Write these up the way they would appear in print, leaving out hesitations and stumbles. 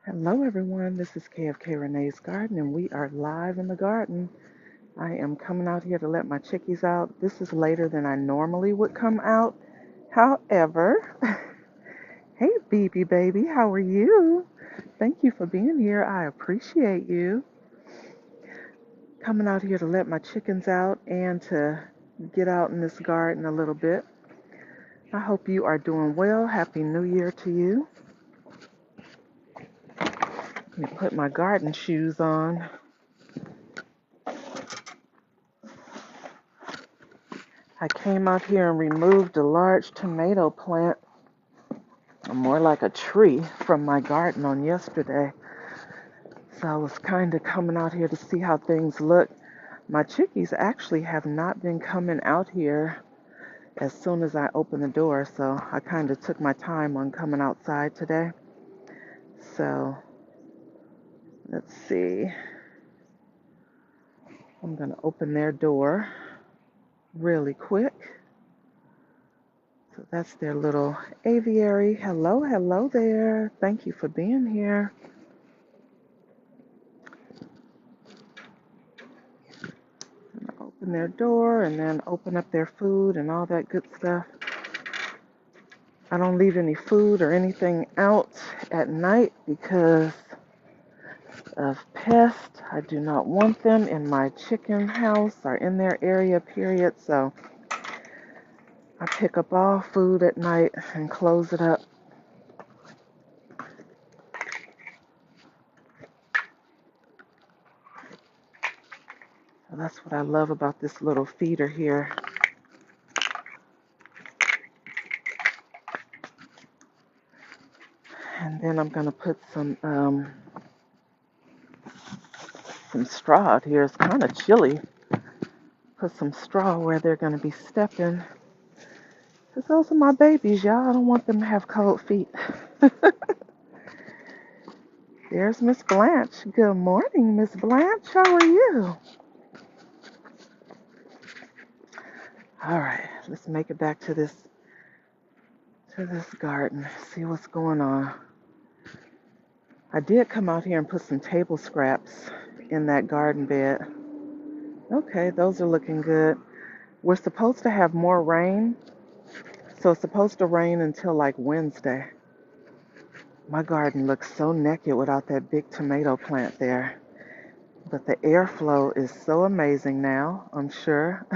Hello everyone, this is KFK Renee's Garden and we are live in the garden. I am coming out here to let my chickies out. This is later than I normally would come out. However, hey BB baby, how are you? Thank you for being here. I appreciate you. Coming out here to let my chickens out and to get out in this garden a little bit. I hope you are doing well. Happy New Year to you. Let me put my garden shoes on. I came out here and removed a large tomato plant, more like a tree, from my garden on yesterday. So I was kind of coming out here to see how things look. My chickies actually have not been coming out here as soon as I opened the door, so I kind of took my time on coming outside today. So let's see. I'm going to open their door really quick. So that's their little aviary. Hello there. Thank you for being here. Open their door and then open up their food and all that good stuff. I don't leave any food or anything out at night because of pests. I do not want them in my chicken house or in their area, period. So I pick up all food at night and close it up. So that's what I love about this little feeder here. And then I'm going to put some straw out here. It's kind of chilly. Put some straw where they're going to be stepping. Because those are my babies, y'all. I don't want them to have cold feet. There's Miss Blanche. Good morning, Miss Blanche. How are you? All right, let's make it back to this garden. See what's going on. I did come out here and put some table scraps in that garden bed. Okay, those are looking good. We're supposed to have more rain, so it's supposed to rain until like Wednesday. My garden looks so naked without that big tomato plant there. But the airflow is so amazing now, I'm sure.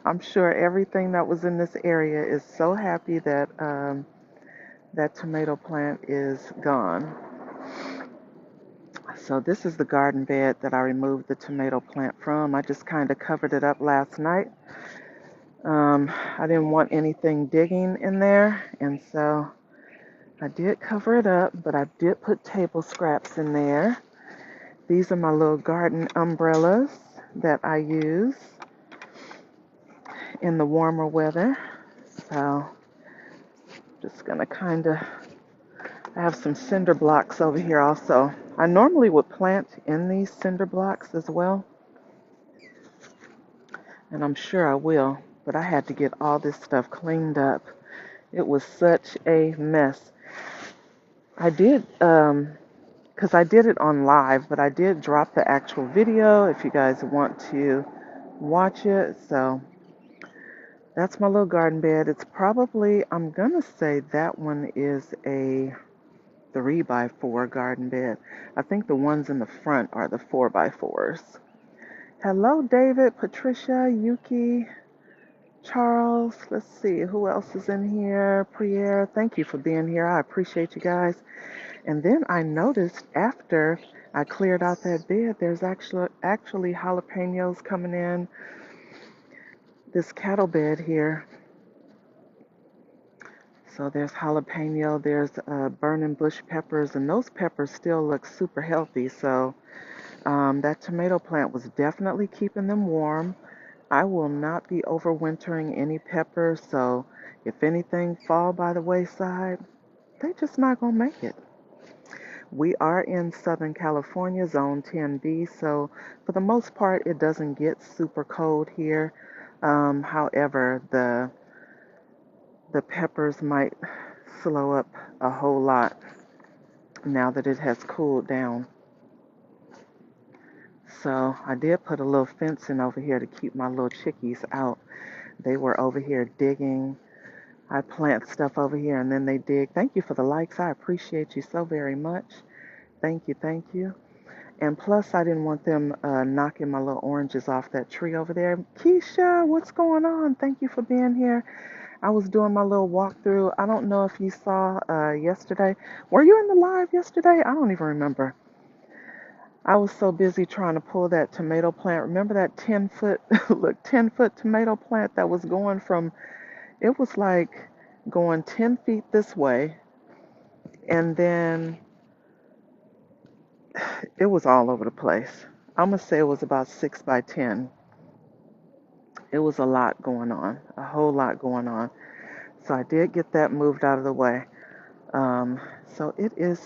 I'm sure everything that was in this area is so happy that that tomato plant is gone. So this is the garden bed that I removed the tomato plant from. I just kind of covered it up last night. I didn't want anything digging in there, and so I did cover it up, but I did put table scraps in there. These are my little garden umbrellas that I use in the warmer weather. So just gonna I have some cinder blocks over here also. I normally would plant in these cinder blocks as well, and I'm sure I will, but I had to get all this stuff cleaned up. It was such a mess. I did, because I did it on live, but I did drop the actual video if you guys want to watch it. So that's my little garden bed. It's probably, I'm gonna say that one is a 3x4 garden bed. I think the ones in the front are the 4x4s. Hello, David, Patricia, Yuki, Charles. Let's see who else is in here. Pierre, thank you for being here. I appreciate you guys. And then I noticed after I cleared out that bed, there's actually jalapenos coming in this cattle bed here. So there's jalapeno, there's burning bush peppers, and those peppers still look super healthy. So that tomato plant was definitely keeping them warm. I will not be overwintering any peppers, so if anything fall by the wayside, they just not gonna make it. We are in Southern California, Zone 10B, so for the most part, it doesn't get super cold here. However, the peppers might slow up a whole lot. now that it has cooled down. So I did put a little fence in over here to keep my little chickies out. They were over here digging. I plant stuff over here and then they dig. Thank you for the likes. I appreciate you so very much. Thank you, thank you. And plus, I didn't want them knocking my little oranges off that tree over there. Keisha, what's going on? Thank you for being here. I was doing my little walkthrough. I don't know if you saw yesterday. Were you in the live yesterday? I don't even remember. I was so busy trying to pull that tomato plant. Remember that 10-foot, look, 10-foot tomato plant that was going from, it was like going 10 feet this way, and then it was all over the place. I'm going to say it was about 6 by 10. It was a lot going on, a whole lot going on. So I did get that moved out of the way. So it is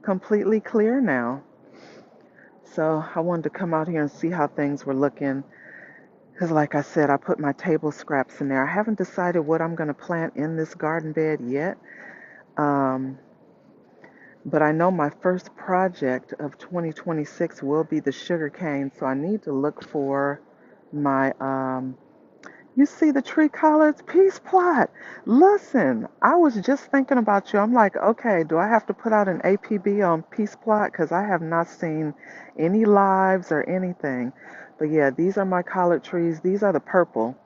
completely clear now. So I wanted to come out here and see how things were looking. Because like I said, I put my table scraps in there. I haven't decided what I'm going to plant in this garden bed yet. But I know my first project of 2026 will be the sugar cane. So I need to look for my, you see the tree collards? Peace plot. Listen, I was just thinking about you. I'm like, okay, do I have to put out an APB on Peace plot? Because I have not seen any lives or anything. But yeah, these are my collard trees. These are the purple.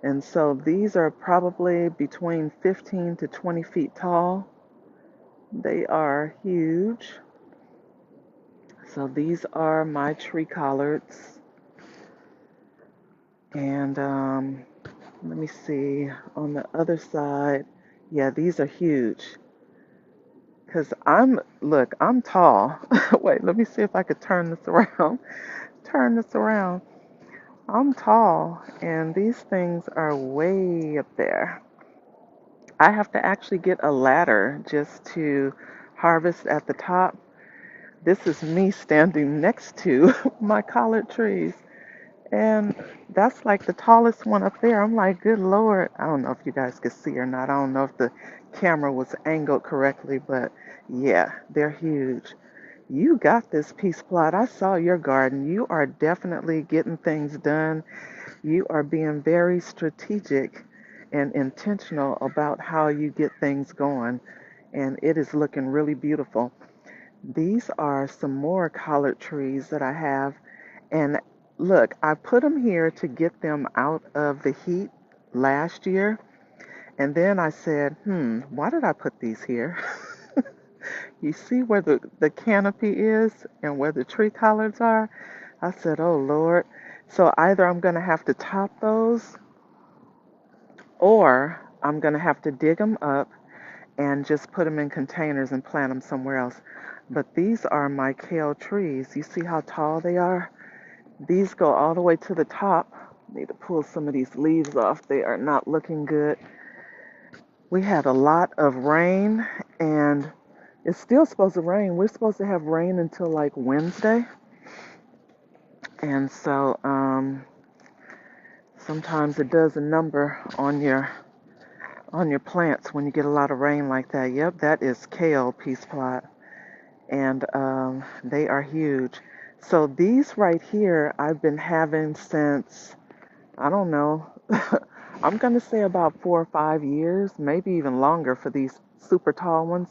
And so these are probably between 15 to 20 feet tall. They are huge. So these are my tree collards. And let me see on the other side. Yeah, these are huge. Because I'm tall. Wait, let me see if I could turn this around. Turn this around. I'm tall, and these things are way up there. I have to actually get a ladder just to harvest at the top. This is me standing next to my collard trees. And that's like the tallest one up there. I'm like, good Lord. I don't know if you guys could see or not. I don't know if the camera was angled correctly, but yeah, they're huge. You got this Peace plot. I saw your garden. You are definitely getting things done. You are being very strategic and intentional about how you get things going. And it is looking really beautiful. These are some more collard trees that I have. And look, I put them here to get them out of the heat last year. And then I said, why did I put these here? You see where the canopy is and where the tree collards are? I said, oh Lord. So either I'm going to have to top those or I'm going to have to dig them up and just put them in containers and plant them somewhere else. But these are my kale trees. You see how tall they are? These go all the way to the top. Need to pull some of these leaves off. They are not looking good. We had a lot of rain, and it's still supposed to rain. We're supposed to have rain until like Wednesday. And so sometimes it does a number on your plants when you get a lot of rain like that. Yep, that is kale peace plot. And they are huge. So these right here I've been having since, I don't know, I'm going to say about 4 or 5 years, maybe even longer for these super tall ones.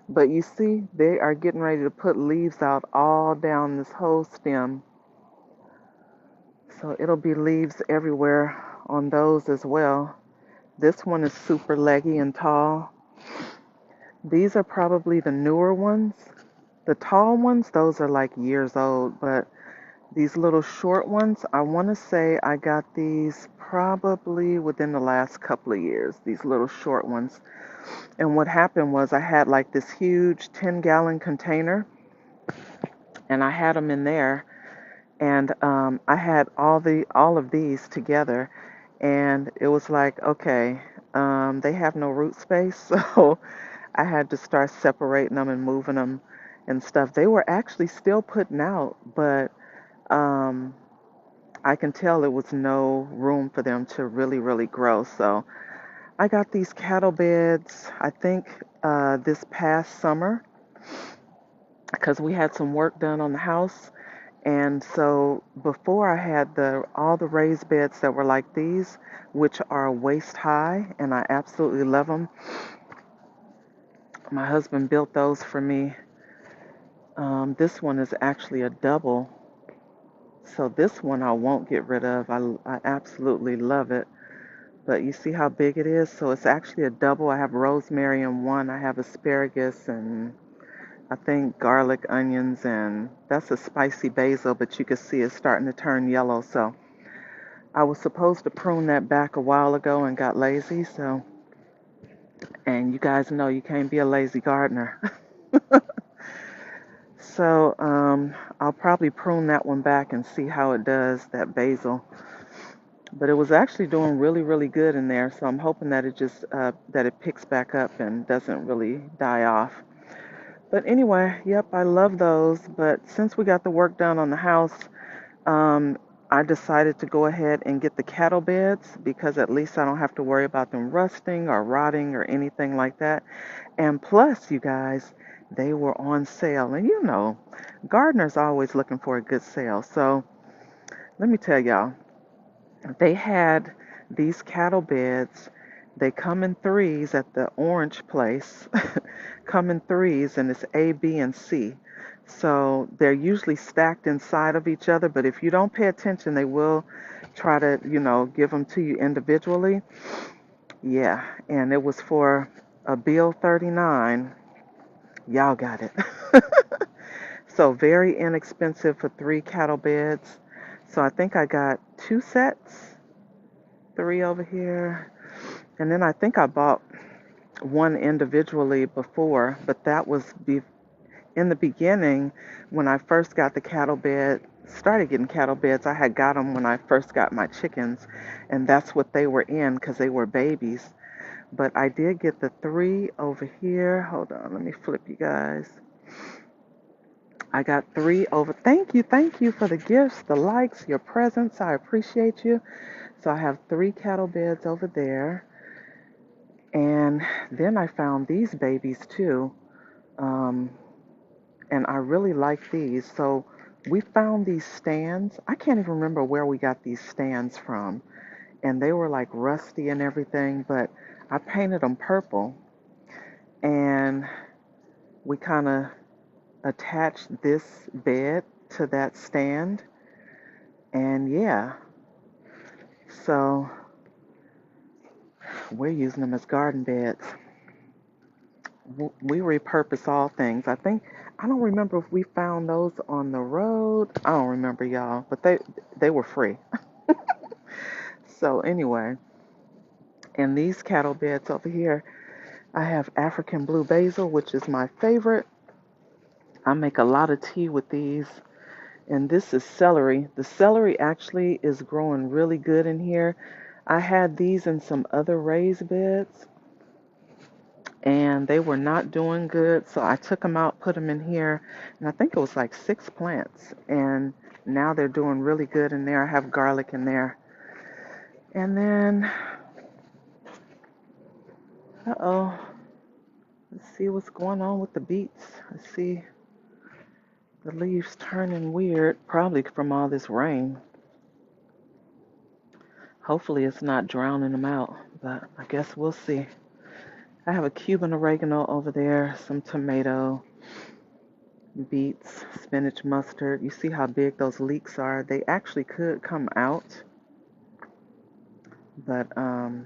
But you see, they are getting ready to put leaves out all down this whole stem. So it'll be leaves everywhere on those as well. This one is super leggy and tall. These are probably the newer ones. The tall ones, those are like years old, but these little short ones, I want to say I got these probably within the last couple of years, these little short ones. And what happened was I had like this huge 10-gallon container, and I had them in there, and I had all of these together, and it was like, okay, they have no root space, so I had to start separating them and moving them and stuff. They were actually still putting out, but I can tell there was no room for them to really, really grow. So I got these cattle beds, I think this past summer. because we had some work done on the house. And so before I had all the raised beds that were like these, which are waist high, and I absolutely love them. My husband built those for me. This one is actually a double, so this one I won't get rid of. I absolutely love it. But you see how big it is? So it's actually a double. I have rosemary in one. I have asparagus and I think garlic, onions, and that's a spicy basil, but you can see it's starting to turn yellow. So I was supposed to prune that back a while ago and got lazy. And you guys know you can't be a lazy gardener. So I'll probably prune that one back and see how it does, that basil. But it was actually doing really, really good in there. So I'm hoping that that it picks back up and doesn't really die off. But anyway, yep, I love those. But since we got the work done on the house, um, I decided to go ahead and get the cattle beds because at least I don't have to worry about them rusting or rotting or anything like that. And plus, you guys, they were on sale. And you know, gardeners are always looking for a good sale. So let me tell y'all, they had these cattle beds. They come in threes at the orange place, come in threes, and it's A, B, and C. So they're usually stacked inside of each other, but if you don't pay attention, they will try to, give them to you individually. Yeah, and it was for a bill 39. Y'all got it. So very inexpensive for 3 cattle beds. So I think I got 2 sets, 3 over here. And then I think I bought one individually before, but that was in the beginning when I first got the started getting cattle beds. I had got them when I first got my chickens, and that's what they were in because they were babies. But I did get the 3 over here. Hold on, let me flip you guys. I got 3 over. Thank you for the gifts, the likes, your presents. I appreciate you. So I have 3 cattle beds over there. And then I found these babies too. Um, and I really like these. So we found these stands. I can't even remember where we got these stands from. And they were like rusty and everything, but I painted them purple. And we kind of attached this bed to that stand. And yeah, so we're using them as garden beds. We repurpose all things. I don't remember if we found those on the road. I don't remember, y'all, but they were free. So anyway, in these cattle beds over here, I have African blue basil, which is my favorite. I make a lot of tea with these. And this is celery. The celery actually is growing really good in here. I had these in some other raised beds, and they were not doing good. So I took them out, put them in here, and I think it was like 6 plants. And now they're doing really good in there. I have garlic in there. And then, let's see what's going on with the beets. I see the leaves turning weird, probably from all this rain. Hopefully it's not drowning them out, but I guess we'll see. I have a Cuban oregano over there, some tomato, beets, spinach, mustard. You see how big those leeks are? They actually could come out, but I'm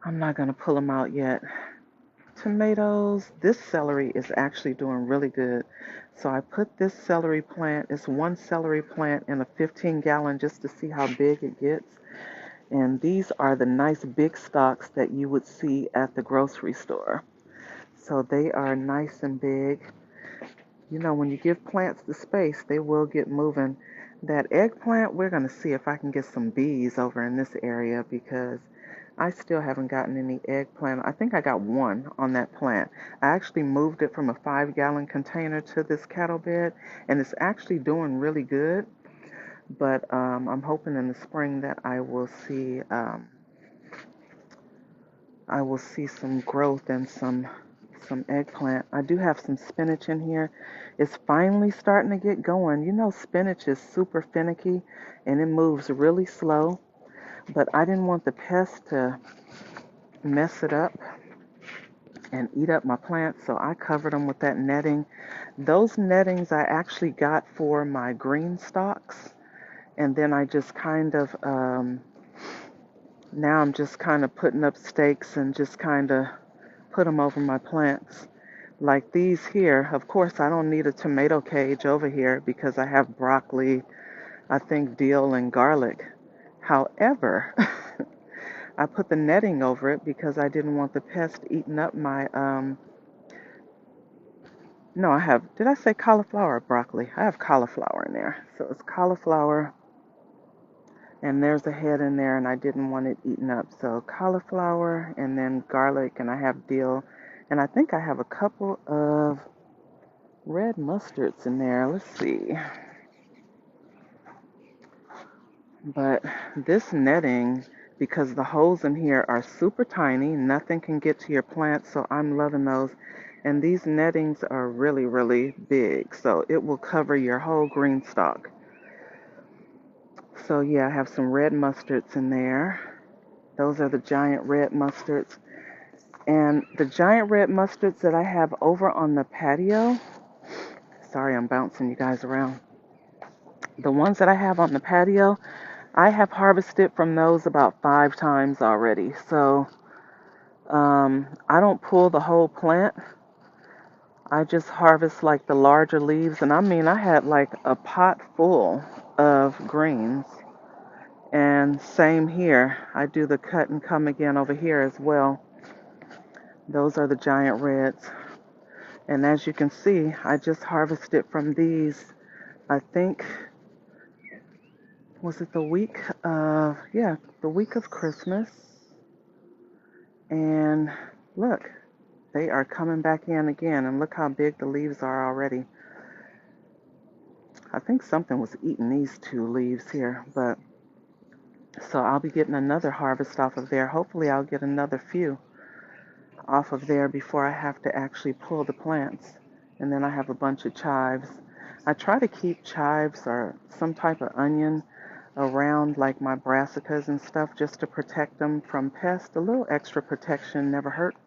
not going to pull them out yet. Tomatoes, this celery is actually doing really good. So I put this celery plant, it's one celery plant in a 15-gallon just to see how big it gets. And these are the nice big stalks that you would see at the grocery store. So they are nice and big. You know, when you give plants the space, they will get moving. That eggplant, we're going to see if I can get some bees over in this area because I still haven't gotten any eggplant. I think I got one on that plant. I actually moved it from a 5-gallon container to this cattle bed, and it's actually doing really good. But I'm hoping in the spring that I will see I will see some growth and some eggplant. I do have some spinach in here. It's finally starting to get going. You know, spinach is super finicky and it moves really slow, but I didn't want the pests to mess it up and eat up my plants, so I covered them with that netting. Those nettings I actually got for my green stalks, and then I just kind of now I'm just kind of putting up stakes and just kind of put them over my plants. Like these here, of course I don't need a tomato cage over here because I have broccoli, I think dill and garlic. However, I put the netting over it because I didn't want the pest eating up my no, I have, did I say cauliflower or broccoli? I have cauliflower in there. So it's cauliflower, and there's a head in there, and I didn't want it eaten up. So cauliflower, and then garlic, and I have dill, and I think I have a couple of red mustards in there. Let's see. But this netting, because the holes in here are super tiny, nothing can get to your plants, so I'm loving those. And these nettings are really, really big, so it will cover your whole green stalk. So yeah, I have some red mustards in there. Those are the giant red mustards. And the giant red mustards that I have over on the patio, sorry I'm bouncing you guys around. The ones that I have on the patio, I have harvested from those about 5 times already. So I don't pull the whole plant. I just harvest like the larger leaves. And I mean, I had like a pot full of greens. And same here. I do the cut and come again over here as well. Those are the giant reds. And as you can see, I just harvested from these, I think, was it the week of, yeah, the week of Christmas. And look, they are coming back in again. And look how big the leaves are already. I think something was eating these 2 leaves here. But so I'll be getting another harvest off of there. Hopefully I'll get another few off of there before I have to actually pull the plants. And then I have a bunch of chives. I try to keep chives or some type of onion around like my brassicas and stuff just to protect them from pests. A little extra protection never hurts.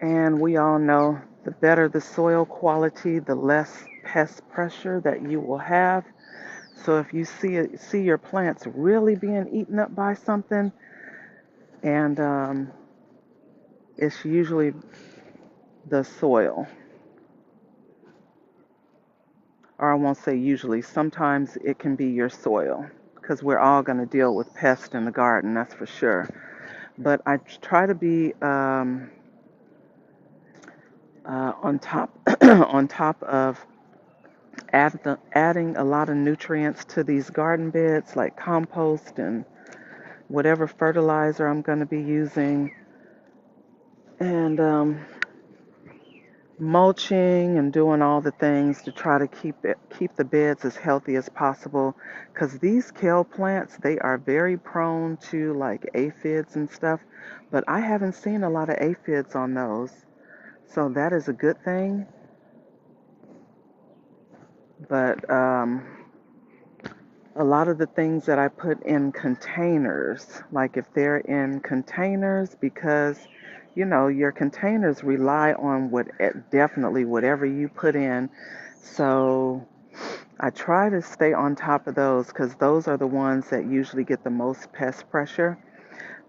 And we all know the better the soil quality, the less pest pressure that you will have. So if you see your plants really being eaten up by something, and it's usually the soil. Or I won't say usually, sometimes it can be your soil, because we're all going to deal with pests in the garden, that's for sure. But I try to be on top on top of adding a lot of nutrients to these garden beds, like compost and whatever fertilizer I'm going to be using, and mulching and doing all the things to try to keep the beds as healthy as possible, because these kale plants, they are very prone to like aphids and stuff, but I haven't seen a lot of aphids on those, so that is a good thing. But a lot of the things that I put in containers, like if they're in containers, because you know your containers rely on definitely whatever you put in. So I try to stay on top of those because those are the ones that usually get the most pest pressure.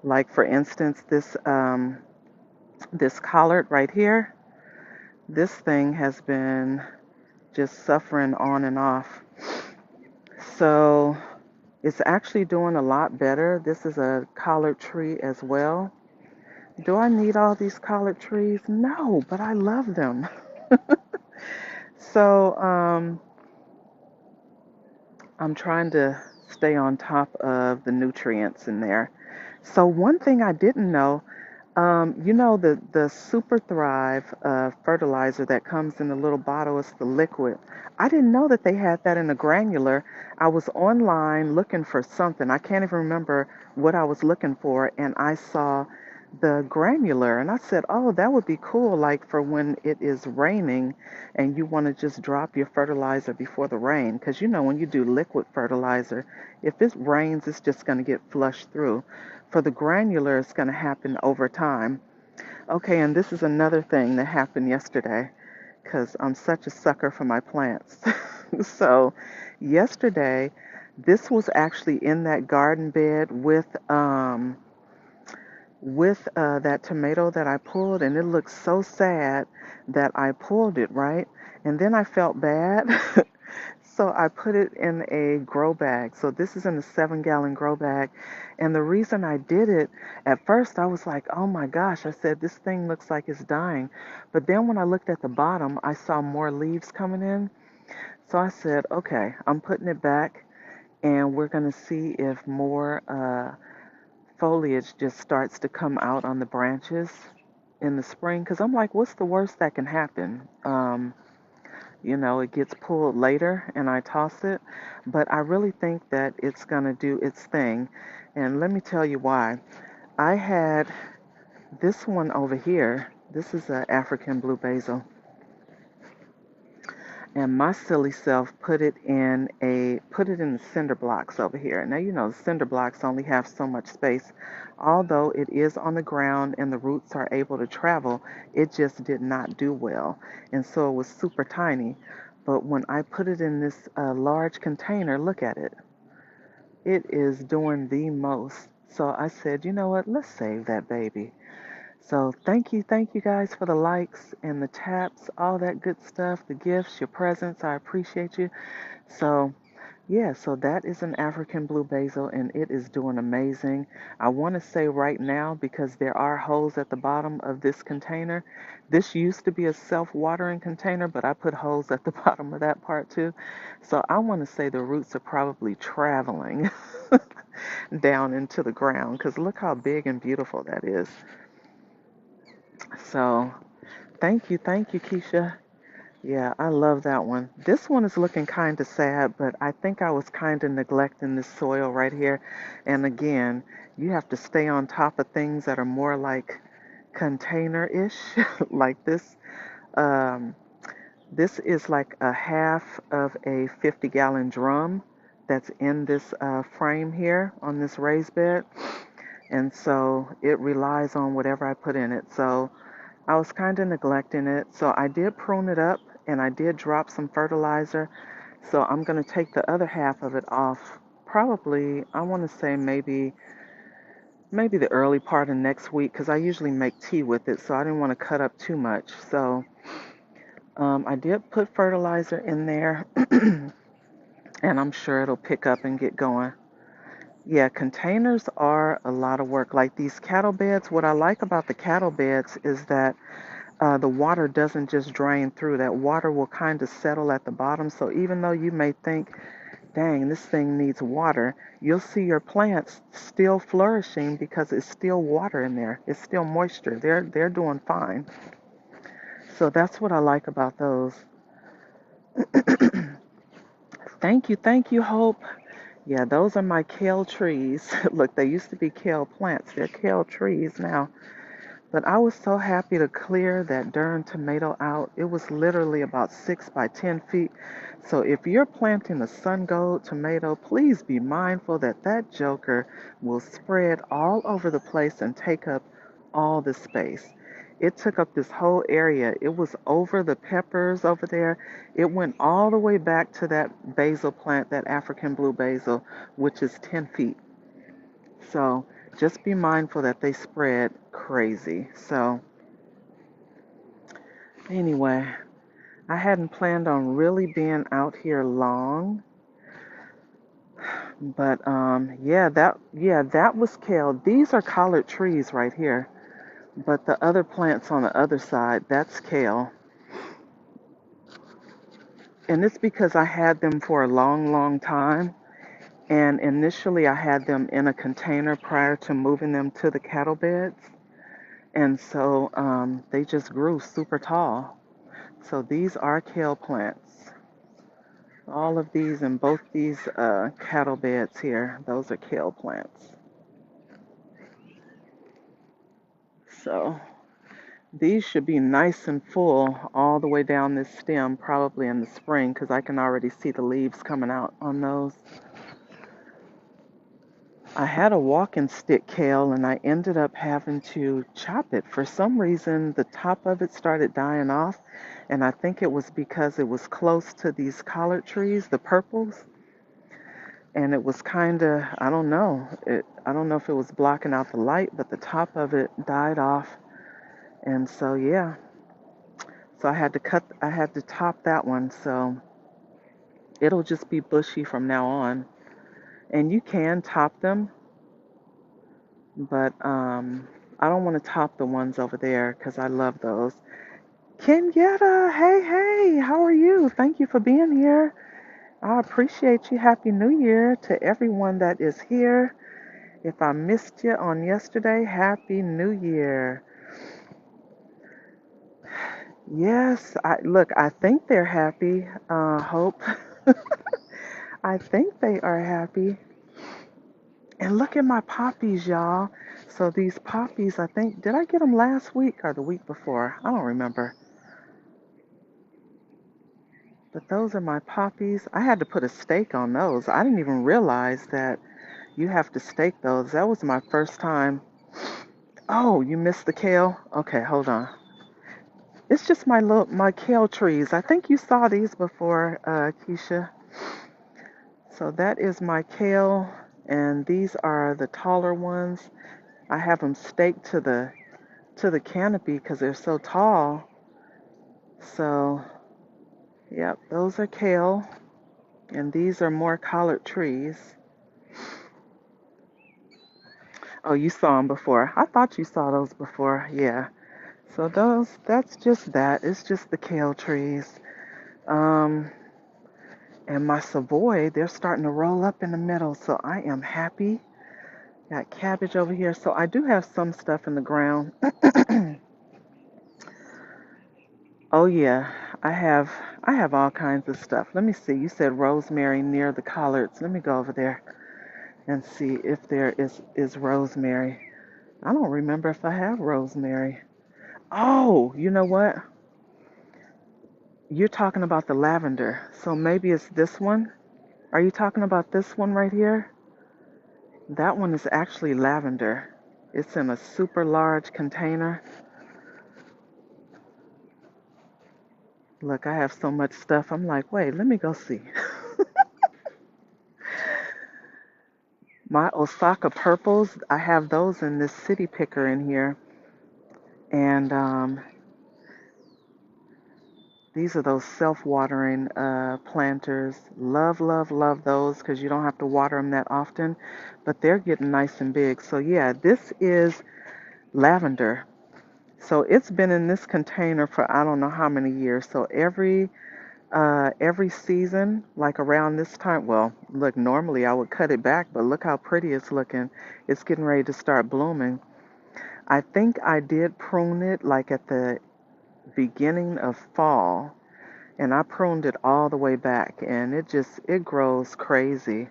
Like for instance, this collard right here, this thing has been just suffering on and off. So it's actually doing a lot better. This is a collard tree as well. Do I need all these collard trees? No, but I love them. So I'm trying to stay on top of the nutrients in there. So one thing I didn't know, You know the Super Thrive fertilizer that comes in the little bottle, it's the liquid. I didn't know that they had that in the granular. I was online looking for something. I can't even remember what I was looking for, and I saw the granular, and I said, "Oh, that would be cool, like for when it is raining, and you want to just drop your fertilizer before the rain, because you know when you do liquid fertilizer, if it rains, it's just going to get flushed through." For the granular, it's going to happen over time. Okay, and this is another thing that happened yesterday because I'm such a sucker for my plants. So, yesterday, this was actually in that garden bed with that tomato that I pulled, and it looked so sad that I pulled it, right? And then I felt bad. So I put it in a grow bag. So this is in a 7-gallon grow bag. And the reason I did it, at first I was like, oh my gosh, I said, this thing looks like it's dying. But then when I looked at the bottom, I saw more leaves coming in. So I said, okay, I'm putting it back, and we're going to see if more foliage just starts to come out on the branches in the spring. Because I'm like, what's the worst that can happen? It gets pulled later and I toss it. But I really think that it's going to do its thing. And let me tell you why. I had this one over here. This is an African blue basil. And my silly self put it in the cinder blocks over here. Now the cinder blocks only have so much space. Although it is on the ground and the roots are able to travel, it just did not do well. And so it was super tiny. But when I put it in this large container, look at it. It is doing the most. So I said, you know what? Let's save that baby. So thank you guys for the likes and the taps, all that good stuff, the gifts, your presents. I appreciate you. So yeah, so that is an African blue basil and it is doing amazing. I want to say right now, because there are holes at the bottom of this container. This used to be a self-watering container, but I put holes at the bottom of that part too. So I want to say the roots are probably traveling down into the ground because look how big and beautiful that is. So thank you, Keisha. Yeah, I love that one. This one is looking kind of sad, but I think I was kind of neglecting this soil right here. And again, you have to stay on top of things that are more like container-ish, like this. Um, this is like a half of a 50-gallon drum that's in this frame here on this raised bed. And so it relies on whatever I put in it. So I was kind of neglecting it. So I did prune it up and I did drop some fertilizer. So I'm going to take the other half of it off. Probably, I want to say maybe the early part of next week because I usually make tea with it. So I didn't want to cut up too much. So I did put fertilizer in there and I'm sure it'll pick up and get going. Yeah, containers are a lot of work. Like these cattle beds, what I like about the cattle beds is that the water doesn't just drain through. That water will kind of settle at the bottom. So even though you may think, dang, this thing needs water, you'll see your plants still flourishing because it's still water in there. It's still moisture. They're doing fine. So that's what I like about those. Thank you, Hope. Yeah, those are my kale trees. Look, they used to be kale plants. They're kale trees now. But I was so happy to clear that darn tomato out. It was literally about 6 by 10 feet. So if you're planting a sun gold tomato, please be mindful that that joker will spread all over the place and take up all the space. It took up this whole area. It was over the peppers over there. It went all the way back to that basil plant, that African blue basil, which is 10 feet. So just be mindful that they spread crazy. So anyway, I hadn't planned on really being out here long, but that was kale. These are collard trees right here, but the other plants on the other side, that's kale. And it's because I had them for a long, long time. And initially I had them in a container prior to moving them to the cattle beds. And so they just grew super tall. So these are kale plants. All of these and both these cattle beds here, those are kale plants. So these should be nice and full all the way down this stem, probably in the spring, because I can already see the leaves coming out on those. I had a walking stick kale and I ended up having to chop it. For some reason, the top of it started dying off, and I think it was because it was close to these collard trees, the purples, and it was kind of, I don't know if it was blocking out the light, but the top of it died off. And so, yeah, so I had to top that one. So it'll just be bushy from now on. And you can top them, but I don't want to top the ones over there because I love those. Kenyatta, hey, hey, how are you? Thank you for being here. I appreciate you. Happy New Year to everyone that is here. If I missed you on yesterday, Happy New Year. Yes, I think they're happy. Hope. I think they are happy. And look at my poppies, y'all. So these poppies, I think, did I get them last week or the week before? I don't remember. But those are my poppies. I had to put a stake on those. I didn't even realize that you have to stake those. That was my first time. Oh, you missed the kale? Okay, hold on. It's just my kale trees. I think you saw these before, Keisha. So that is my kale, and these are the taller ones. I have them staked to the canopy because they're so tall. So, yep, those are kale, and these are more collard trees. Oh, you saw them before. I thought you saw those before. Yeah. So that's just that. It's just the kale trees. Um, and my Savoy, they're starting to roll up in the middle, so I am happy. Got cabbage over here. So I do have some stuff in the ground. Oh yeah, I have all kinds of stuff. Let me see. You said rosemary near the collards. Let me go over there and see if there is rosemary. I don't remember if I have rosemary. Oh, you know what? You're talking about the lavender. So maybe it's this one. Are you talking about this one right here? That one is actually lavender. It's in a super large container. Look, I have so much stuff. I'm like, wait, let me go see. My Osaka purples, I have those in this city picker in here. And these are those self-watering planters. Love, love, love those because you don't have to water them that often. But they're getting nice and big. So yeah, this is lavender. So it's been in this container for I don't know how many years. So every season, like around this time, well, look, normally I would cut it back, but look how pretty it's looking. It's getting ready to start blooming. I think I did prune it like at the beginning of fall, and I pruned it all the way back, and it grows crazy.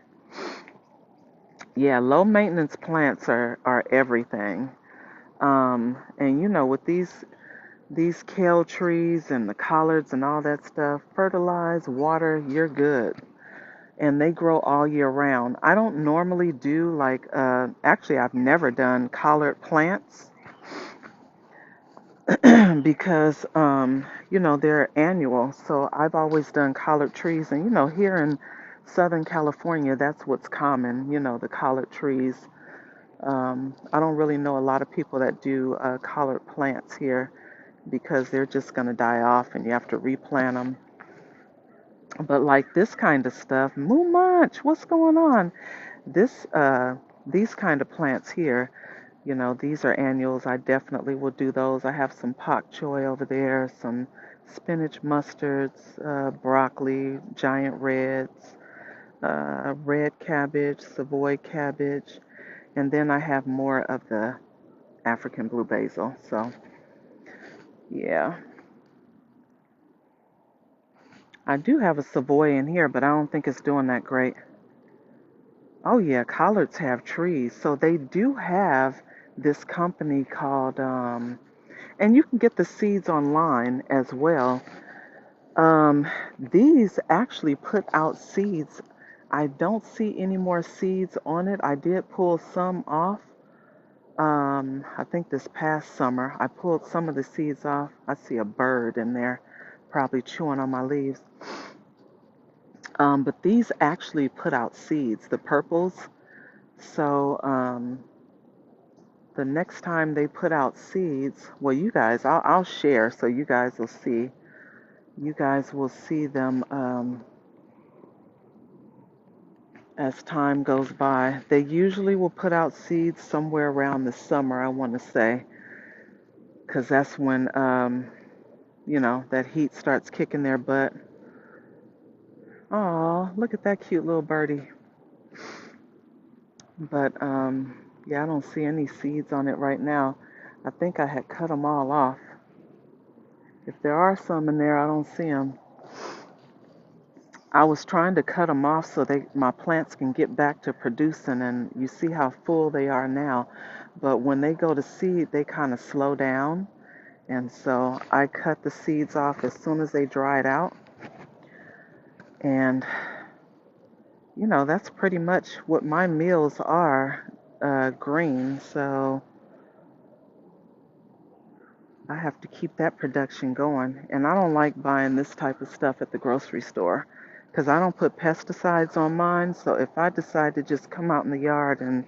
Yeah, low maintenance plants are everything. And with these kale trees and the collards and all that stuff, fertilize, water, you're good. And they grow all year round. I don't normally do actually I've never done collard plants because they're annual. So I've always done collard trees, and here in Southern California that's what's common, the collard trees. I don't really know a lot of people that do collard plants here because they're just going to die off and you have to replant them. But like this kind of stuff, Moo Munch, what's going on? This these kind of plants here, these are annuals. I definitely will do those. I have some pak choi over there, some spinach mustards, broccoli, giant reds, red cabbage, Savoy cabbage, and then I have more of the African blue basil. So, yeah. I do have a Savoy in here, but I don't think it's doing that great. Oh, yeah, collards have trees. So they do have this company called, and you can get the seeds online as well. Um, these actually put out seeds. I don't see any more seeds on it. I did pull some off. I think this past summer, I pulled some of the seeds off. I see a bird in there, probably chewing on my leaves. But these actually put out seeds, the purples. So, the next time they put out seeds, well, you guys, I'll share so you guys will see. You guys will see them as time goes by. They usually will put out seeds somewhere around the summer, I want to say, because that's when, that heat starts kicking their butt. Oh, look at that cute little birdie. But, yeah, I don't see any seeds on it right now. I think I had cut them all off. If there are some in there, I don't see them. I was trying to cut them off so my plants can get back to producing, and you see how full they are now. But when they go to seed, they kind of slow down. And so I cut the seeds off as soon as they dried out. And, that's pretty much what my meals are, green. So I have to keep that production going. And I don't like buying this type of stuff at the grocery store because I don't put pesticides on mine. So if I decide to just come out in the yard and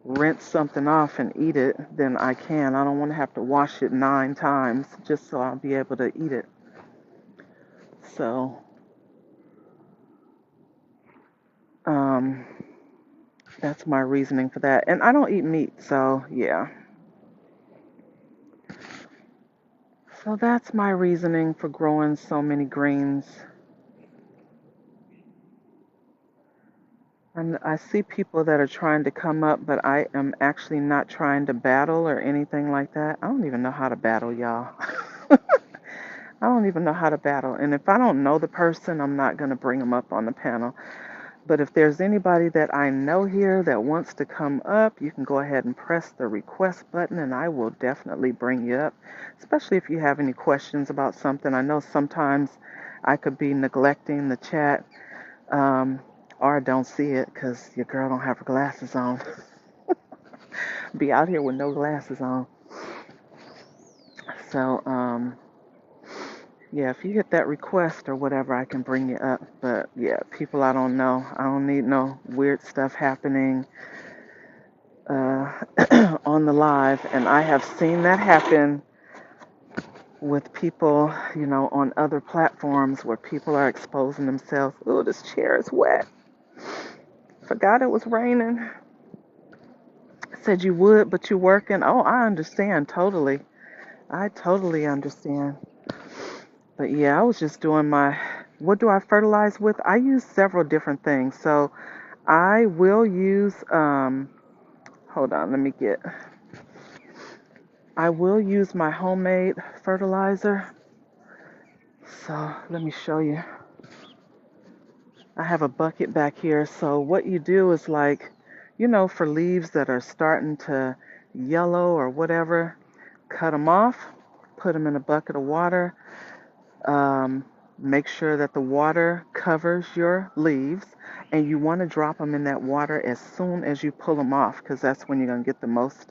rinse something off and eat it, then I can. I don't want to have to wash it 9 times just so I'll be able to eat it. So, um, that's my reasoning for that. And I don't eat meat, so yeah. So that's my reasoning for growing so many greens. And I see people that are trying to come up, but I am actually not trying to battle or anything like that. I don't even know how to battle, y'all. I don't even know how to battle. And if I don't know the person, I'm not going to bring them up on the panel. But if there's anybody that I know here that wants to come up, you can go ahead and press the request button and I will definitely bring you up, especially if you have any questions about something. I know sometimes I could be neglecting the chat, or I don't see it because your girl don't have her glasses on. Be out here with no glasses on. So, yeah, if you hit that request or whatever, I can bring you up. But yeah, people I don't know. I don't need no weird stuff happening on the live. And I have seen that happen with people, on other platforms where people are exposing themselves. Oh, this chair is wet. Forgot it was raining. Said you would, but you working. Oh, I understand totally. I totally understand. But yeah, I was just doing what do I fertilize with? I use several different things. So I will use, hold on, I will use my homemade fertilizer. So let me show you. I have a bucket back here. So what you do is for leaves that are starting to yellow or whatever, cut them off, put them in a bucket of water. Make sure that the water covers your leaves, and you want to drop them in that water as soon as you pull them off because that's when you're going to get the most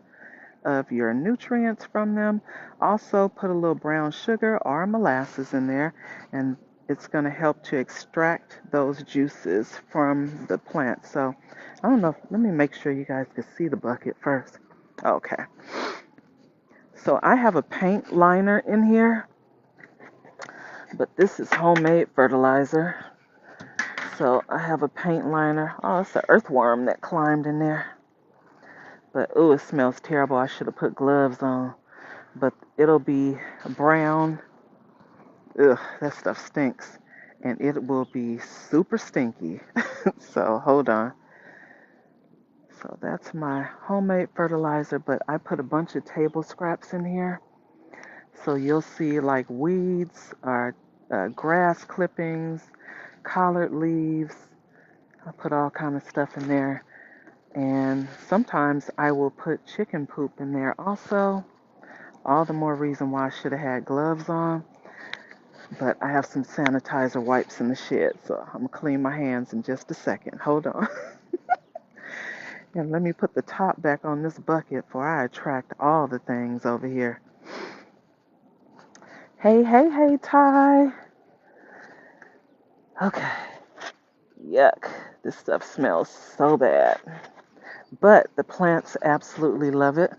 of your nutrients from them. Also, put a little brown sugar or molasses in there, and it's going to help to extract those juices from the plant. So, I don't know. Let me make sure you guys can see the bucket first. Okay. So, I have a paint liner in here. But this is homemade fertilizer. So I have a paint liner. Oh, it's an earthworm that climbed in there. But, ooh, it smells terrible. I should have put gloves on. But it'll be brown. Ugh, that stuff stinks. And it will be super stinky. So, hold on. So that's my homemade fertilizer, but I put a bunch of table scraps in here. So you'll see like weeds or grass clippings, collard leaves. I put all kind of stuff in there. And sometimes I will put chicken poop in there also. All the more reason why I should have had gloves on. But I have some sanitizer wipes in the shed, so I'm going to clean my hands in just a second. Hold on. And let me put the top back on this bucket before I attract all the things over here. Hey, hey, hey, Ty. Okay. Yuck. This stuff smells so bad. But the plants absolutely love it.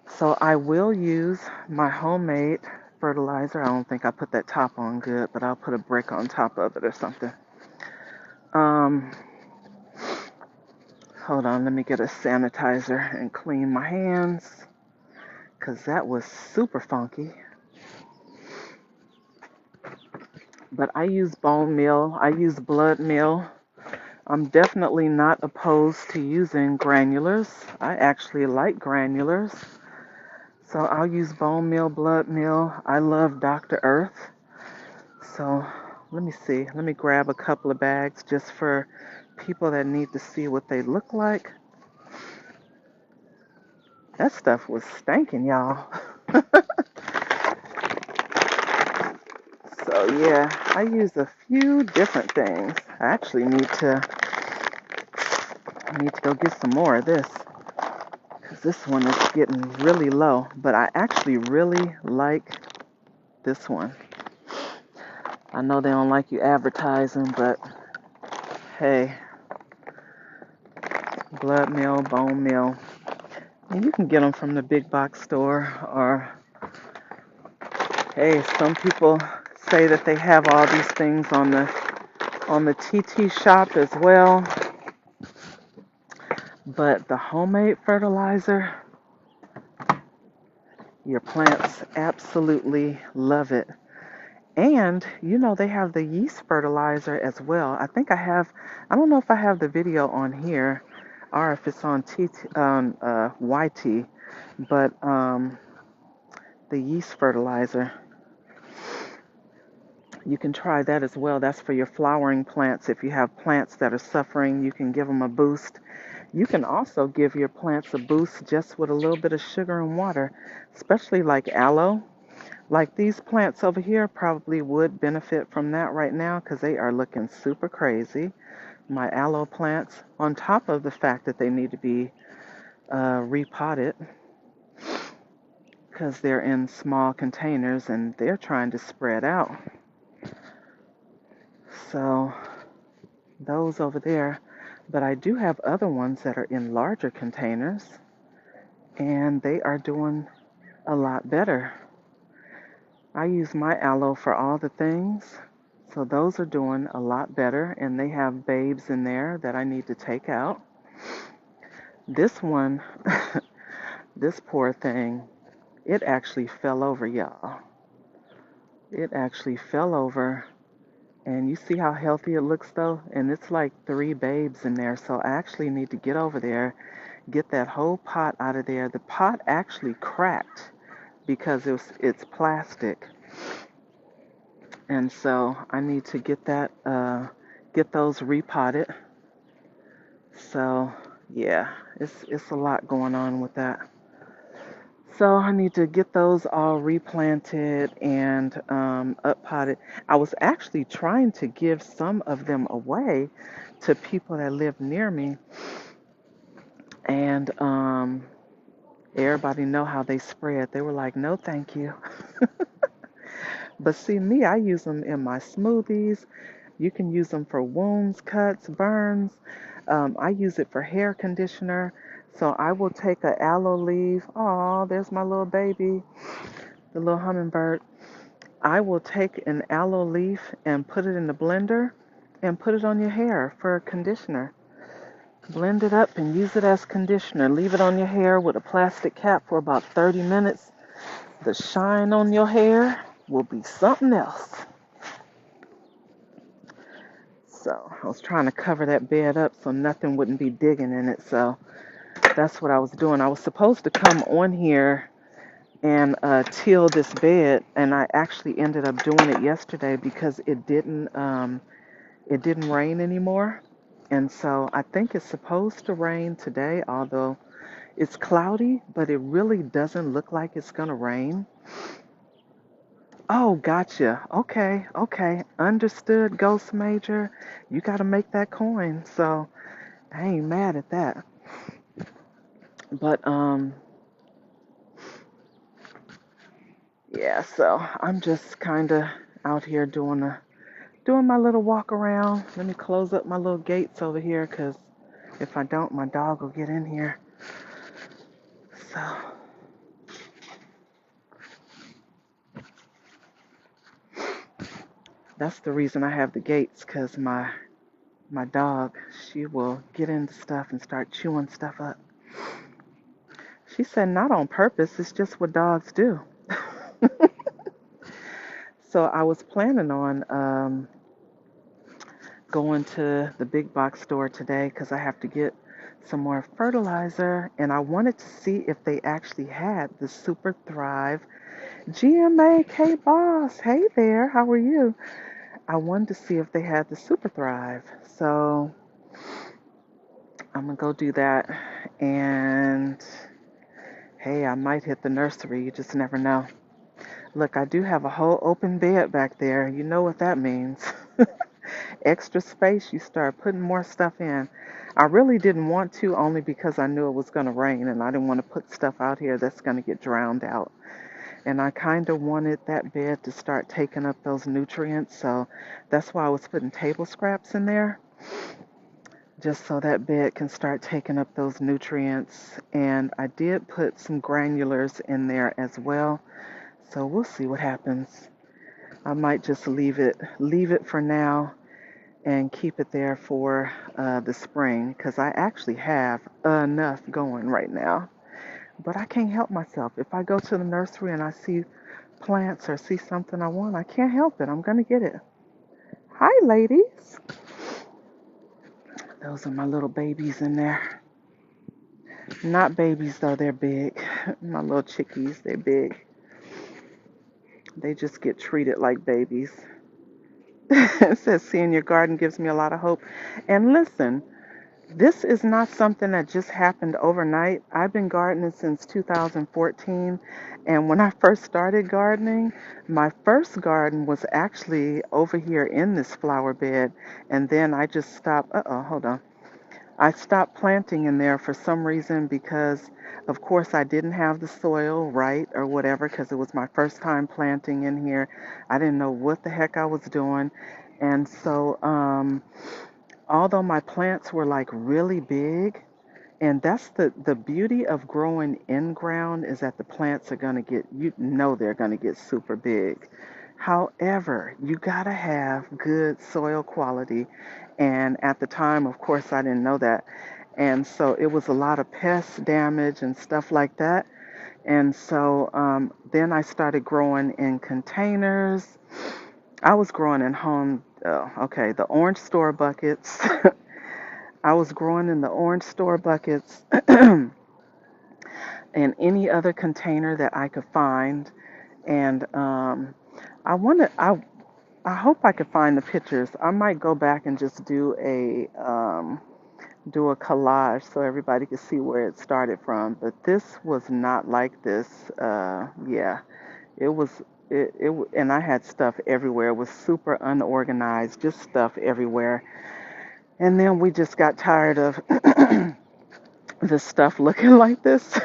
So I will use my homemade fertilizer. I don't think I put that top on good, but I'll put a brick on top of it or something. Hold on, let me get a sanitizer and clean my hands, because that was super funky. But I use bone meal, I use blood meal. I'm definitely not opposed to using granulars. I actually like granulars. So I'll use bone meal, blood meal. I love Dr. Earth. So let me see. Let me grab a couple of bags just for people that need to see what they look like. That stuff was stinking, y'all. So yeah, I use a few different things. I actually need to go get some more of this, because this one is getting really low. But I actually really like this one. I know they don't like you advertising, but hey, blood meal, bone meal. And you can get them from the big box store, or hey, some people say that they have all these things on the TT shop as well. But the homemade fertilizer, your plants absolutely love it. And, you know, they have the yeast fertilizer as well. I don't know if I have the video on here or if it's on YT, but the yeast fertilizer, you can try that as well. That's for your flowering plants. If you have plants that are suffering, you can give them a boost. You can also give your plants a boost just with a little bit of sugar and water, especially like aloe. Like these plants over here probably would benefit from that right now because they are looking super crazy. My aloe plants, on top of the fact that they need to be repotted because they're in small containers and they're trying to spread out. So those over there. But I do have other ones that are in larger containers, and they are doing a lot better. I use my aloe for all the things, so those are doing a lot better, and they have babes in there that I need to take out. This one, this poor thing, it actually fell over, y'all. It actually fell over, and you see how healthy it looks though? And it's like 3 babes in there, so I actually need to get over there, get that whole pot out of there. The pot actually cracked because it's plastic. And so I need to get those repotted. So yeah, it's a lot going on with that. So I need to get those all replanted and uppotted. I was actually trying to give some of them away to people that live near me, and everybody know how they spread. They were like, "No, thank you." But see, me, I use them in my smoothies. You can use them for wounds, cuts, burns. I use it for hair conditioner. So I will take an aloe leaf. Oh, there's my little baby, the little hummingbird. I will take an aloe leaf and put it in the blender and put it on your hair for conditioner. Blend it up and use it as conditioner. Leave it on your hair with a plastic cap for about 30 minutes. The shine on your hair will be something else. So I was trying to cover that bed up so nothing wouldn't be digging in it. So that's what I was doing. I was supposed to come on here and till this bed, and I actually ended up doing it yesterday because it didn't rain anymore. And so I think it's supposed to rain today, although it's cloudy, but it really doesn't look like it's gonna rain. Oh, gotcha. Okay, okay. Understood, Ghost Major. You gotta make that coin. So I ain't mad at that. But yeah, so I'm just kinda out here doing my little walk around. Let me close up my little gates over here, 'cause if I don't, my dog will get in here. So that's the reason I have the gates, 'cause my dog, she will get into stuff and start chewing stuff up. She said not on purpose, it's just what dogs do. So I was planning on going to the big box store today because I have to get some more fertilizer, and I wanted to see if they actually had the Super Thrive GMA. K Boss. Hey there, how are you? I wanted to see if they had the Super Thrive. So I'm gonna go do that, and hey, I might hit the nursery. You just never know. Look, I do have a whole open bed back there. You know what that means. Extra space, you start putting more stuff in. I really didn't want to, only because I knew it was going to rain and I didn't want to put stuff out here that's going to get drowned out. And I kind of wanted that bed to start taking up those nutrients, so that's why I was putting table scraps in there, just so that bed can start taking up those nutrients. And I did put some granulars in there as well, so we'll see what happens. I might just leave it for now and keep it there for the spring, because I actually have enough going right now. But I can't help myself. If I go to the nursery and I see plants or see something I want, I can't help it. I'm going to get it. Hi, ladies. Those are my little babies in there. Not babies, though. They're big. My little chickies, they're big. They just get treated like babies. It says, seeing your garden gives me a lot of hope. And listen, this is not something that just happened overnight. I've been gardening since 2014. And when I first started gardening, my first garden was actually over here in this flower bed. And then I just stopped. Hold on. I stopped planting in there for some reason because, of course, I didn't have the soil right or whatever, because it was my first time planting in here. I didn't know what the heck I was doing. And so, although my plants were like really big, and that's the beauty of growing in ground, is that the plants are going to get, they're going to get super big. However, you got to have good soil quality. And at the time, of course, I didn't know that. And so it was a lot of pest damage and stuff like that. And so then I started growing in containers. I was growing in the orange store buckets. I was growing in the orange store buckets and any other container that I could find. And I wanted, I hope I could find the pictures. I might go back and just do a collage so everybody could see where it started from. But this was not like this. Yeah, it was. And I had stuff everywhere. It was super unorganized, just stuff everywhere. And then we just got tired of the stuff looking like this.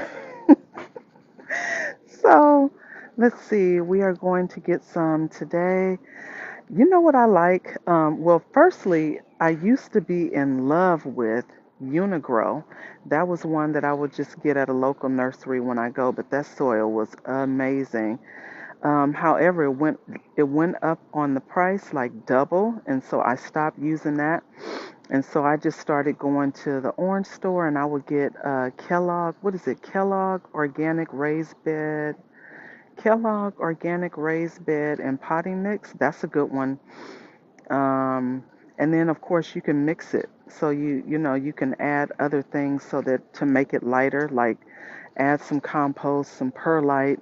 So let's see. We are going to get some today. You know what I like? Well, firstly, I used to be in love with Unigrow. That was one that I would just get at a local nursery when I go, but that soil was amazing. However, it went up on the price like double, and so I stopped using that. And so I just started going to the orange store, and I would get Kellogg. What is it? Kellogg organic raised bed and potting mix. That's a good one. Um, And then of course you can mix it. So you can add other things so that to make it lighter, like add some compost, some perlite,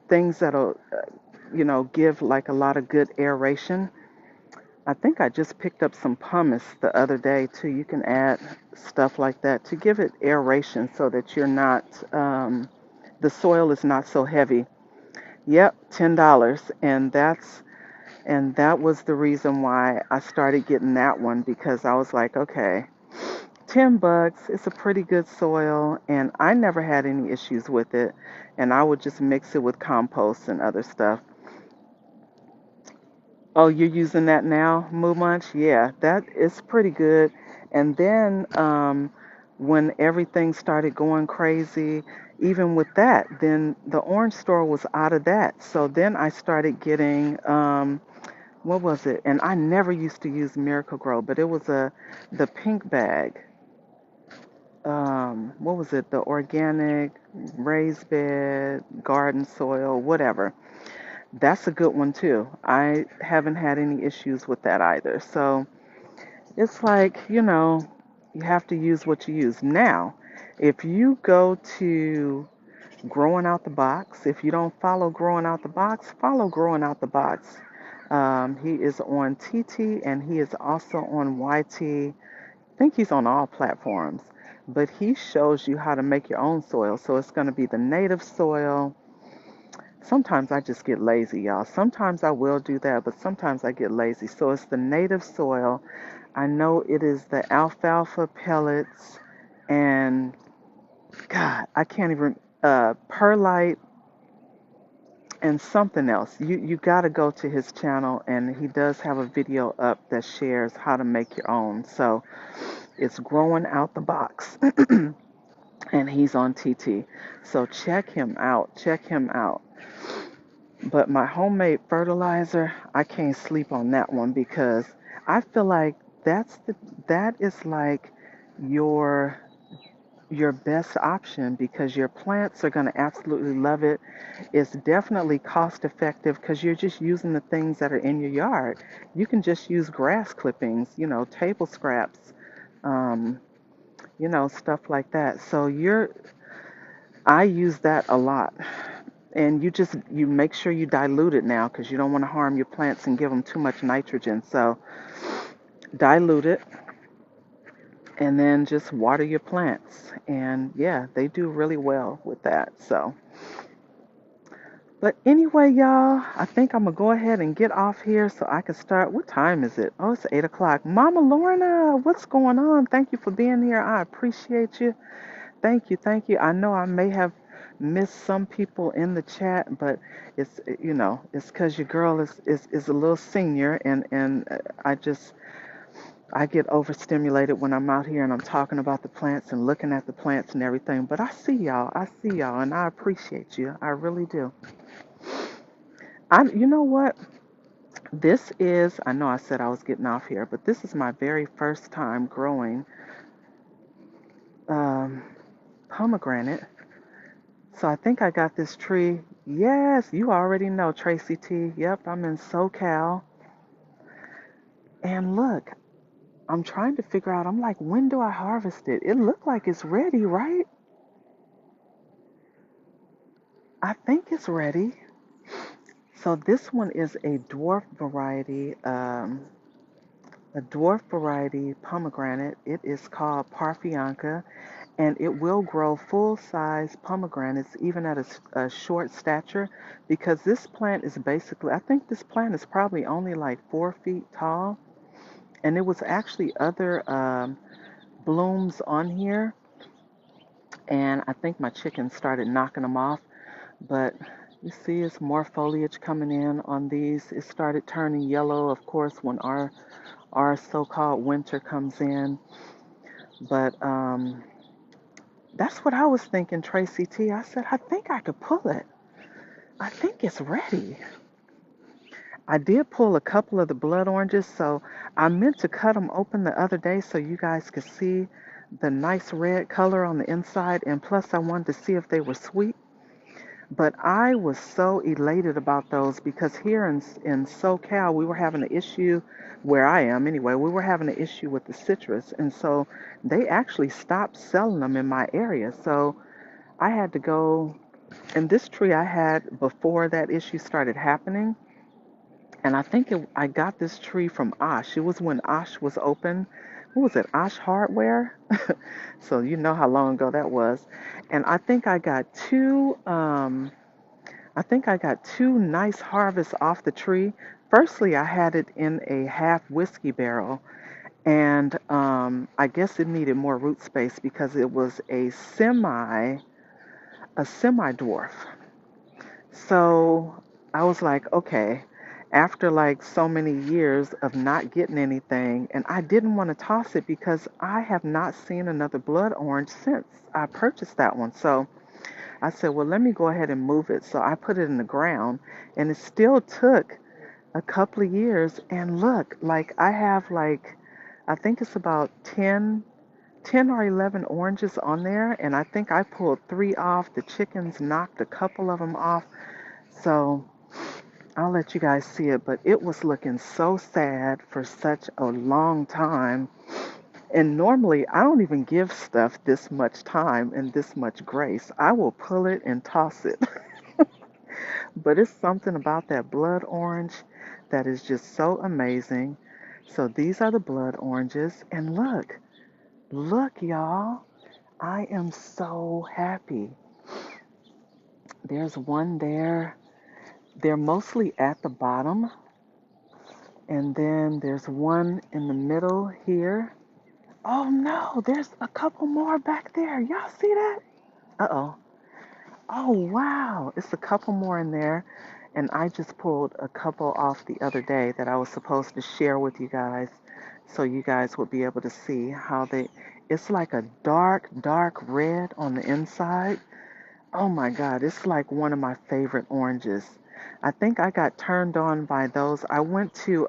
things that'll give like a lot of good aeration. I think I just picked up some pumice the other day too. You can add stuff like that to give it aeration so that you're not, the soil is not so heavy. Yep, $10. And that was the reason why I started getting that one, because I was like, okay, $10, it's a pretty good soil, and I never had any issues with it. And I would just mix it with compost and other stuff. Oh, you're using that now, Moo Munch? Yeah, that is pretty good. And then when everything started going crazy, even with that, then the orange store was out of that. So then I started getting, what was it? And I never used to use Miracle Grow, but it was the pink bag. What was it? The organic raised bed, garden soil, whatever. That's a good one too. I haven't had any issues with that either. So it's like, you have to use what you use. Now, if you go to Growing Out the Box, if you don't follow Growing Out the Box, follow Growing Out the Box. He is on TT and he is also on YT. I think he's on all platforms. But he shows you how to make your own soil. So it's going to be the native soil. Sometimes I just get lazy, y'all. Sometimes I will do that, but sometimes I get lazy. So it's the native soil. I know it is the alfalfa pellets and God, I can't even perlite and something else. You got to go to his channel, and he does have a video up that shares how to make your own. So it's Growing Out the Box, and he's on TT. So check him out. Check him out. But my homemade fertilizer, I can't sleep on that one because I feel like that is like your your best option because your plants are going to absolutely love it. It's definitely cost effective because you're just using the things that are in your yard. You can just use grass clippings, table scraps, um, stuff like that. So I use that a lot. And you make sure you dilute it now because you don't want to harm your plants and give them too much nitrogen. So dilute it and then just water your plants. And yeah, they do really well with that. So, but anyway, y'all, I think I'm gonna go ahead and get off here so I can start. What time is it? Oh, it's 8 o'clock. Mama Lorna, what's going on? Thank you for being here. I appreciate you. Thank you, thank you. I know I may have missed some people in the chat, but it's because your girl is a little senior, and I get overstimulated when I'm out here and I'm talking about the plants and looking at the plants and everything. But I see y'all, and I appreciate you. I really do. You know what? I know I said I was getting off here, but this is my very first time growing um, pomegranate. So I think I got this tree. Yes, you already know, Tracy T. Yep, I'm in SoCal. And look, I'm trying to figure out, I'm like, when do I harvest it? It looked like it's ready, right? I think it's ready. So this one is a dwarf variety pomegranate. It is called Parfianca, and it will grow full-size pomegranates even at a short stature because this plant is basically, I think this plant is probably only like 4 feet tall, and it was actually other blooms on here, and I think my chickens started knocking them off, but you see it's more foliage coming in on these. It started turning yellow, of course, when our so-called winter comes in, but that's what I was thinking, Tracy T. I said, I think I could pull it. I think it's ready. I did pull a couple of the blood oranges, so I meant to cut them open the other day so you guys could see the nice red color on the inside, and plus I wanted to see if they were sweet. But I was so elated about those because here in SoCal, we were having an issue where I am anyway. We were having an issue with the citrus, and so they actually stopped selling them in my area. So I had to go, and this tree I had before that issue started happening, and I got this tree from Osh. It was when Osh was open. What was it? Osh Hardware. So you know how long ago that was. And I think I got two nice harvests off the tree. Firstly, I had it in a half whiskey barrel, and I guess it needed more root space because it was a semi dwarf. So I was like, okay, after like so many years of not getting anything, and I didn't want to toss it because I have not seen another blood orange since I purchased that one. So I said, well, let me go ahead and move it. So I put it in the ground, and it still took a couple of years. And look, like I have like, I think it's about 10 or 11 oranges on there, and I think I pulled three off. The chickens knocked a couple of them off. So I'll let you guys see it, but it was looking so sad for such a long time. And normally, I don't even give stuff this much time and this much grace. I will pull it and toss it. But it's something about that blood orange that is just so amazing. So these are the blood oranges. And look, y'all. I am so happy. There's one there. They're mostly at the bottom. And then there's one in the middle here. Oh no, there's a couple more back there. Y'all see that? Uh-oh. Oh wow, it's a couple more in there. And I just pulled a couple off the other day that I was supposed to share with you guys so you guys would be able to see how it's like a dark, dark red on the inside. Oh my God, it's like one of my favorite oranges. I think I got turned on by those. I went to,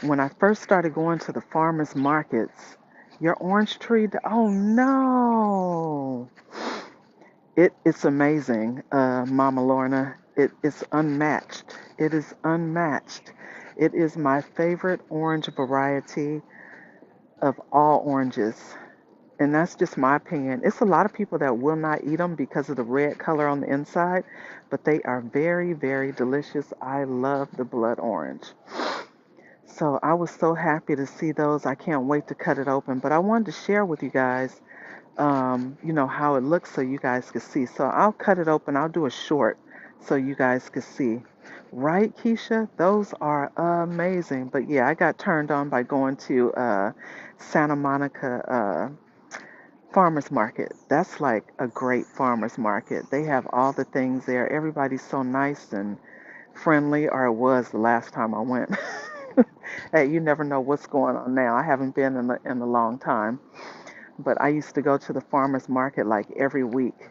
when I first started going to the farmers markets, your orange tree, oh no. It's amazing, Mama Lorna. It's unmatched. It is unmatched. It is my favorite orange variety of all oranges. And that's just my opinion. It's a lot of people that will not eat them because of the red color on the inside, but they are very, very delicious. I love the blood orange. So I was so happy to see those. I can't wait to cut it open. But I wanted to share with you guys, how it looks so you guys can see. So I'll cut it open. I'll do a short so you guys can see. Right, Keisha? Those are amazing. But yeah, I got turned on by going to Santa Monica farmers market. That's like a great farmers market. They have all the things there. Everybody's so nice and friendly, or it was the last time I went. Hey, you never know what's going on now. I haven't been in a long time, but I used to go to the farmers market like every week,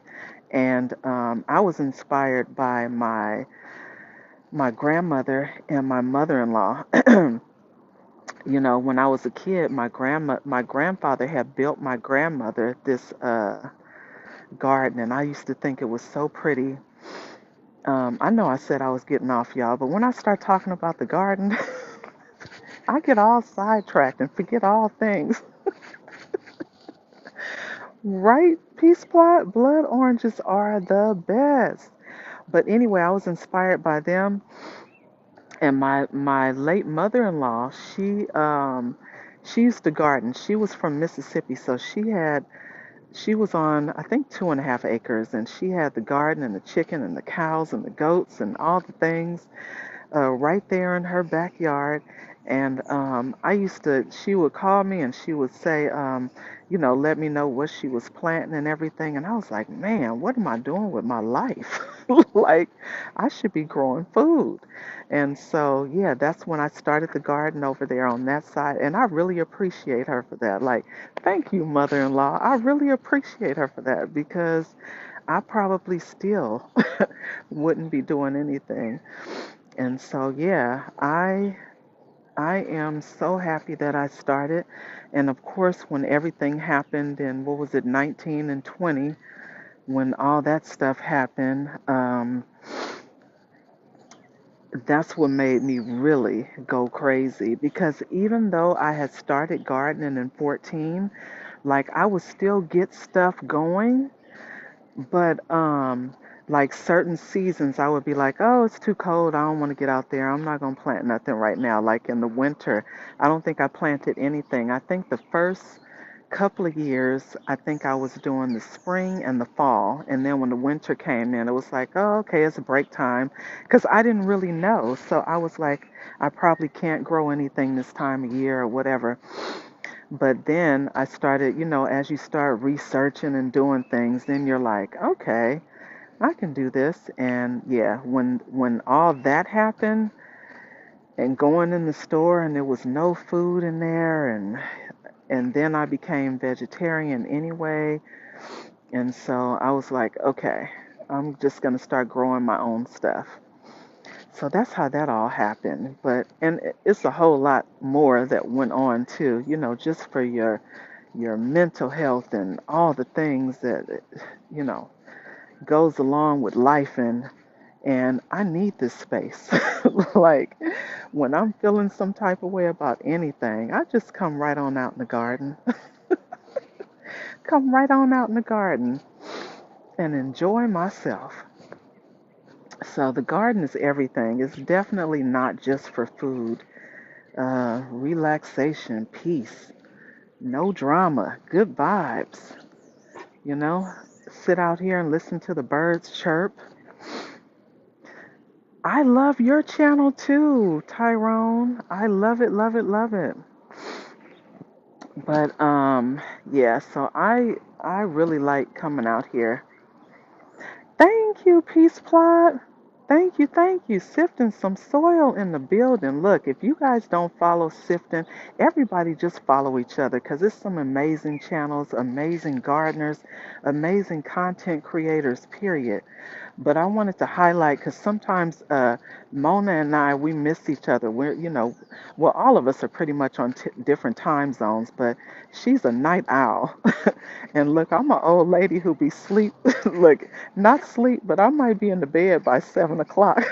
and I was inspired by my grandmother and my mother-in-law. When I was a kid, my grandfather had built my grandmother this garden, and I used to think it was so pretty. I know I said I was getting off, y'all, but when I start talking about the garden, I get all sidetracked and forget all things. Right, Peace Plot? Blood oranges are the best. But anyway, I was inspired by them. And my late mother-in-law, she used to garden. She was from Mississippi, so she was on, I think, 2.5 acres, and she had the garden and the chicken and the cows and the goats and all the things right there in her backyard. And she would call me and she would say, let me know what she was planting and everything. And I was like, man, what am I doing with my life? Like, I should be growing food. And so, yeah, that's when I started the garden over there on that side. And I really appreciate her for that. Like, thank you, mother-in-law. I really appreciate her for that because I probably still wouldn't be doing anything. And so, yeah, I am so happy that I started. And of course, when everything happened in, what was it, 19 and 20, when all that stuff happened, that's what made me really go crazy because even though I had started gardening in 14, like I would still get stuff going, but like certain seasons I would be like, "Oh, it's too cold. I don't want to get out there. I'm not going to plant nothing right now." Like in the winter, I don't think I planted anything. I think the first couple of years, I think I was doing the spring and the fall, and then when the winter came in, it was like, "Oh, okay, it's break time," because I didn't really know. So I was like, I probably can't grow anything this time of year or whatever. But then I started, as you start researching and doing things, then you're like, okay, I can do this. And yeah, when all that happened and going in the store and there was no food in there and then I became vegetarian anyway. And so I was like, okay, I'm just going to start growing my own stuff. So that's how that all happened. But and it's a whole lot more that went on too, just for your mental health and all the things that you know goes along with life and I need this space. Like when I'm feeling some type of way about anything, I just come right on out in the garden. Come right on out in the garden and enjoy myself. So the garden is everything. It's definitely not just for food. Relaxation, peace, no drama, good vibes. You know, sit out here and listen to the birds chirp. I love your channel too, Tyrone. I love it, love it, love it. But yeah, so I really like coming out here. Thank you, Peace Plot. Thank you, thank you. Sifting some soil in the building. Look, if you guys don't follow Sifting, everybody just follow each other because it's some amazing channels, amazing gardeners, amazing content creators, period. But I wanted to highlight because sometimes Mona and I, we miss each other. Well, all of us are pretty much on different time zones, but she's a night owl. And look, I'm an old lady who be sleep. Look, not sleep, but I might be in the bed by 7 o'clock.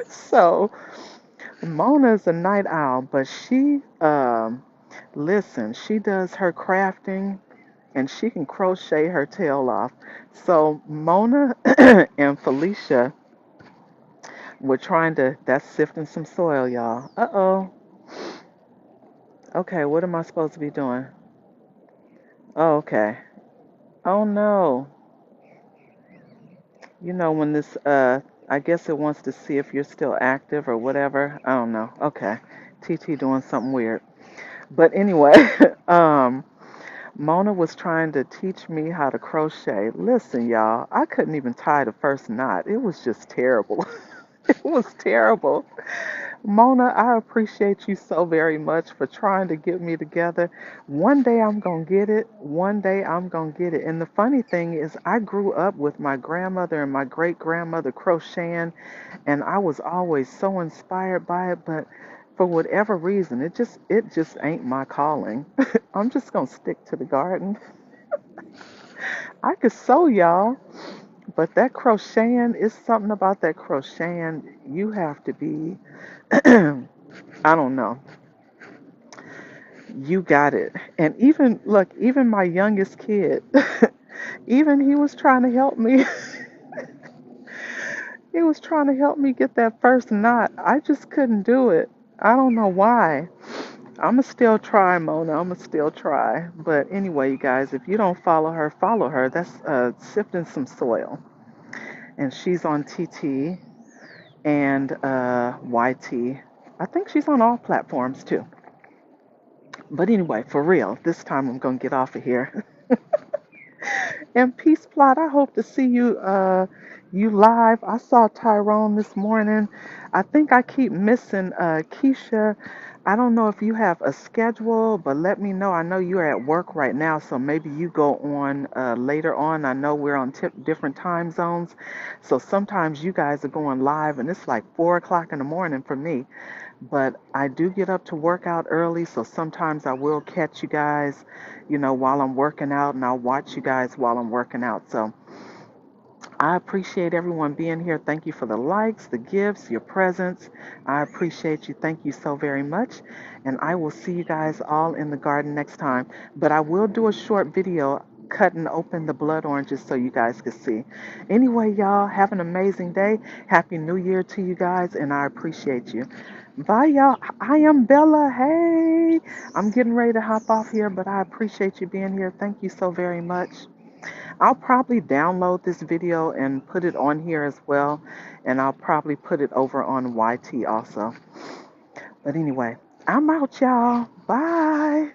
So Mona's a night owl, but listen, she does her crafting and she can crochet her tail off. So Mona and Felicia were that's sifting some soil, y'all. Uh-oh. Okay, what am I supposed to be doing? Oh, okay. Oh no. When this I guess it wants to see if you're still active or whatever. I don't know. Okay. TT doing something weird. But anyway, Mona was trying to teach me how to crochet. Listen, y'all, I couldn't even tie the first knot. It was just terrible. It was terrible. Mona, I appreciate you so very much for trying to get me together. One day I'm going to get it. One day I'm going to get it. And the funny thing is, I grew up with my grandmother and my great grandmother crocheting, and I was always so inspired by it. But for whatever reason, it just ain't my calling. I'm just going to stick to the garden. I could sew, y'all. But that crocheting is something about that crocheting. You have to be, I don't know. You got it. And even, look, even my youngest kid, even he was trying to help me. He was trying to help me get that first knot. I just couldn't do it. I don't know why. I'ma still try, Mona. I'ma still try. But anyway, you guys, if you don't follow her, follow her. That's Sifting Some Soil. And she's on TT and YT. I think she's on all platforms too. But anyway, for real, this time I'm gonna get off of here. And Peace Plot, I hope to see you live. I saw Tyrone this morning. I think I keep missing Keisha. I don't know if you have a schedule, but let me know. I know you're at work right now, so maybe you go on later on. I know we're on different time zones, so sometimes you guys are going live, and it's like 4 o'clock in the morning for me. But I do get up to work out early, so sometimes I will catch you guys, while I'm working out, and I'll watch you guys while I'm working out. So I appreciate everyone being here. Thank you for the likes, the gifts, your presence. I appreciate you. Thank you so very much. And I will see you guys all in the garden next time. But I will do a short video cutting open the blood oranges so you guys can see. Anyway, y'all, have an amazing day. Happy New Year to you guys, and I appreciate you. Bye, y'all. I am Bella. Hey, I'm getting ready to hop off here, but I appreciate you being here. Thank you so very much. I'll probably download this video and put it on here as well, and I'll probably put it over on YT also. But anyway, I'm out, y'all. Bye.